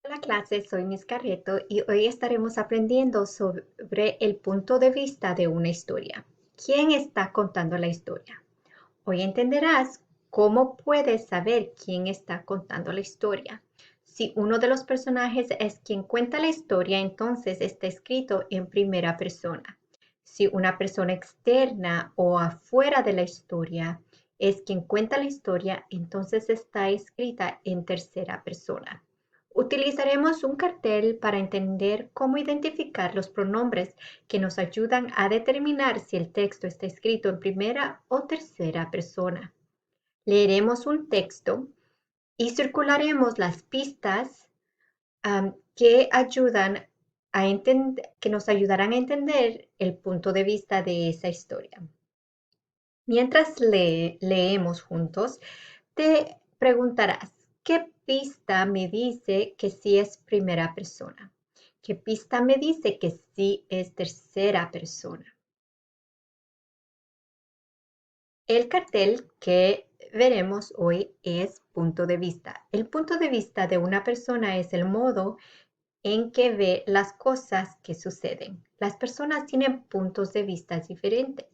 Hola clase, soy Miss Carreto y hoy estaremos aprendiendo sobre el punto de vista de una historia. ¿Quién está contando la historia? Hoy entenderás cómo puedes saber quién está contando la historia. Si uno de los personajes es quien cuenta la historia, entonces está escrito en primera persona. Si una persona externa o afuera de la historia es quien cuenta la historia, entonces está escrita en tercera persona. Utilizaremos un cartel para entender cómo identificar los pronombres que nos ayudan a determinar si el texto está escrito en primera o tercera persona. Leeremos un texto y circularemos las pistas que nos ayudarán a entender el punto de vista de esa historia. Mientras leemos juntos, te preguntarás, ¿qué pista me dice que sí es primera persona? ¿Qué pista me dice que sí es tercera persona? El cartel que veremos hoy es punto de vista. El punto de vista de una persona es el modo en que ve las cosas que suceden. Las personas tienen puntos de vista diferentes.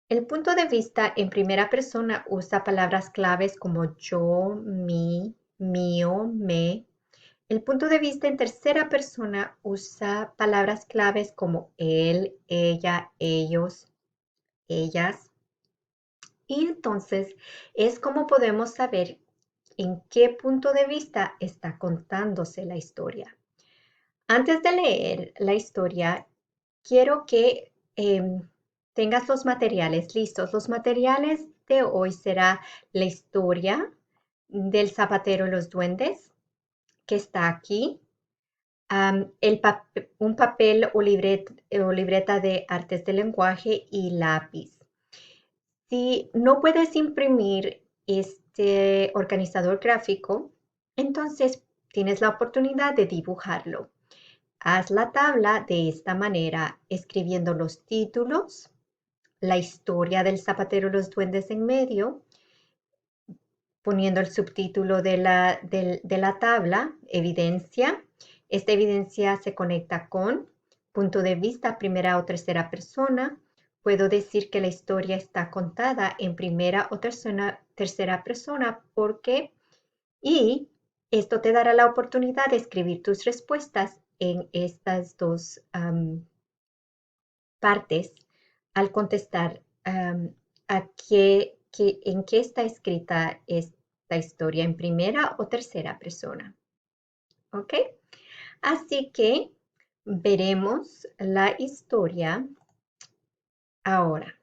El punto de vista en primera persona usa palabras claves como yo, mi, mío, me. El punto de vista en tercera persona usa palabras claves como él, ella, ellos, ellas. Y entonces es como podemos saber en qué punto de vista está contándose la historia. Antes de leer la historia, quiero que tengas los materiales listos. Los materiales de hoy será la historia del zapatero y los duendes, que está aquí, un papel o libreta de artes de lenguaje y lápiz. Si no puedes imprimir este organizador gráfico, entonces tienes la oportunidad de dibujarlo. Haz la tabla de esta manera, escribiendo los títulos, la historia del zapatero y los duendes en medio, poniendo el subtítulo de la tabla, evidencia. Esta evidencia se conecta con punto de vista, primera o tercera persona. Puedo decir que la historia está contada en primera o tercera persona porque, y esto te dará la oportunidad de escribir tus respuestas en estas dos partes al contestar en qué está escrita esta historia, en primera o tercera persona. ¿Ok? Así que veremos la historia ahora.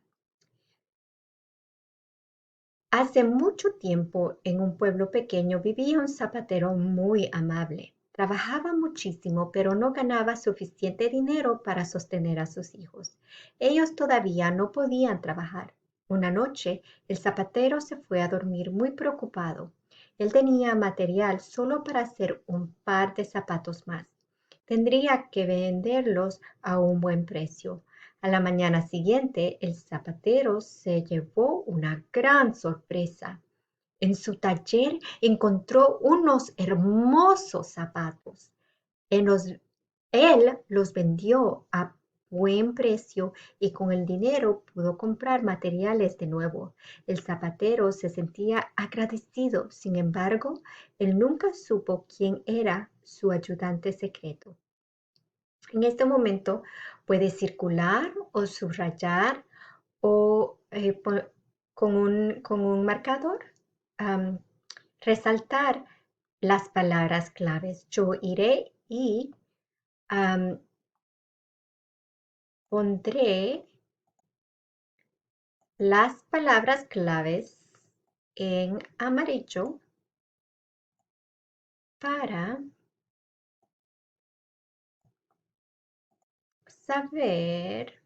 Hace mucho tiempo, en un pueblo pequeño, vivía un zapatero muy amable. Trabajaba muchísimo, pero no ganaba suficiente dinero para sostener a sus hijos. Ellos todavía no podían trabajar. Una noche, el zapatero se fue a dormir muy preocupado. Él tenía material solo para hacer un par de zapatos más. Tendría que venderlos a un buen precio. A la mañana siguiente, el zapatero se llevó una gran sorpresa. En su taller encontró unos hermosos zapatos. En los- Él los vendió a buen precio y con el dinero pudo comprar materiales de nuevo. El zapatero se sentía agradecido. Sin embargo, él nunca supo quién era su ayudante secreto. En este momento puedes circular o subrayar o con un marcador am, resaltar las palabras claves. Yo iré y am, pondré las palabras claves en amarillo para saber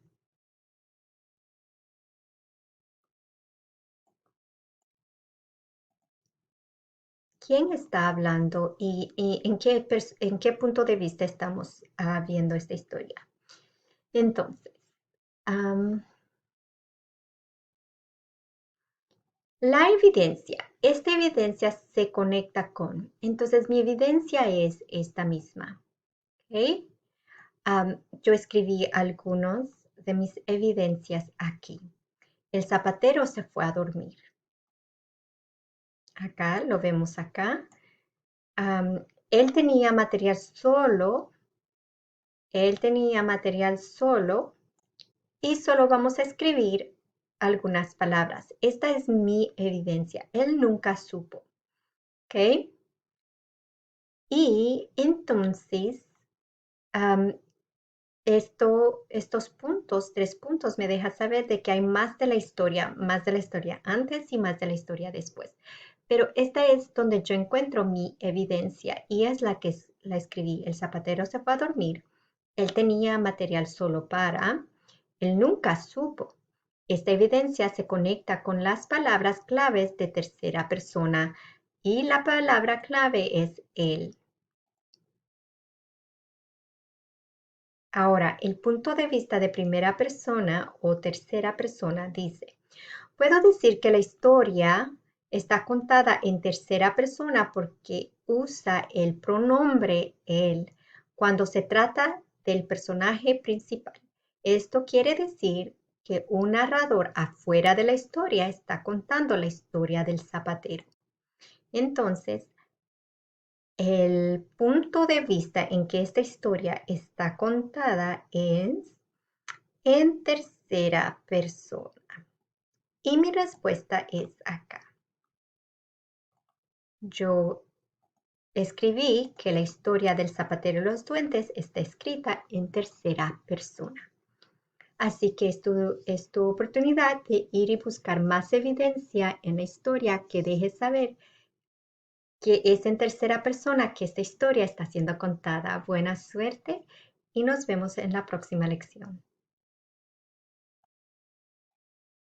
quién está hablando y en qué punto de vista estamos viendo esta historia. Entonces, am, La evidencia. Esta evidencia se conecta con. Entonces, mi evidencia es esta misma. ¿Ok? Yo escribí algunos de mis evidencias aquí. El zapatero se fue a dormir. Acá, lo vemos acá. Él tenía material solo. Él tenía material solo. Y solo vamos a escribir algunas palabras. Esta es mi evidencia. Él nunca supo. ¿Ok? Y entonces, estos puntos, 3 puntos, me deja saber de que hay más de la historia antes y más de la historia después. Pero esta es donde yo encuentro mi evidencia y es la que la escribí. El zapatero se fue a dormir. Él tenía material solo para. Él nunca supo. Esta evidencia se conecta con las palabras claves de tercera persona y la palabra clave es él. Ahora, el punto de vista de primera persona o tercera persona dice, puedo decir que la historia está contada en tercera persona porque usa el pronombre él cuando se trata del personaje principal. Esto quiere decir que un narrador afuera de la historia está contando la historia del zapatero. Entonces, el punto de vista en que esta historia está contada es en tercera persona. Y mi respuesta es acá. Yo escribí que la historia del zapatero y los duendes está escrita en tercera persona. Así que es tu oportunidad de ir y buscar más evidencia en la historia que deje saber que es en tercera persona que esta historia está siendo contada. Buena suerte y nos vemos en la próxima lección.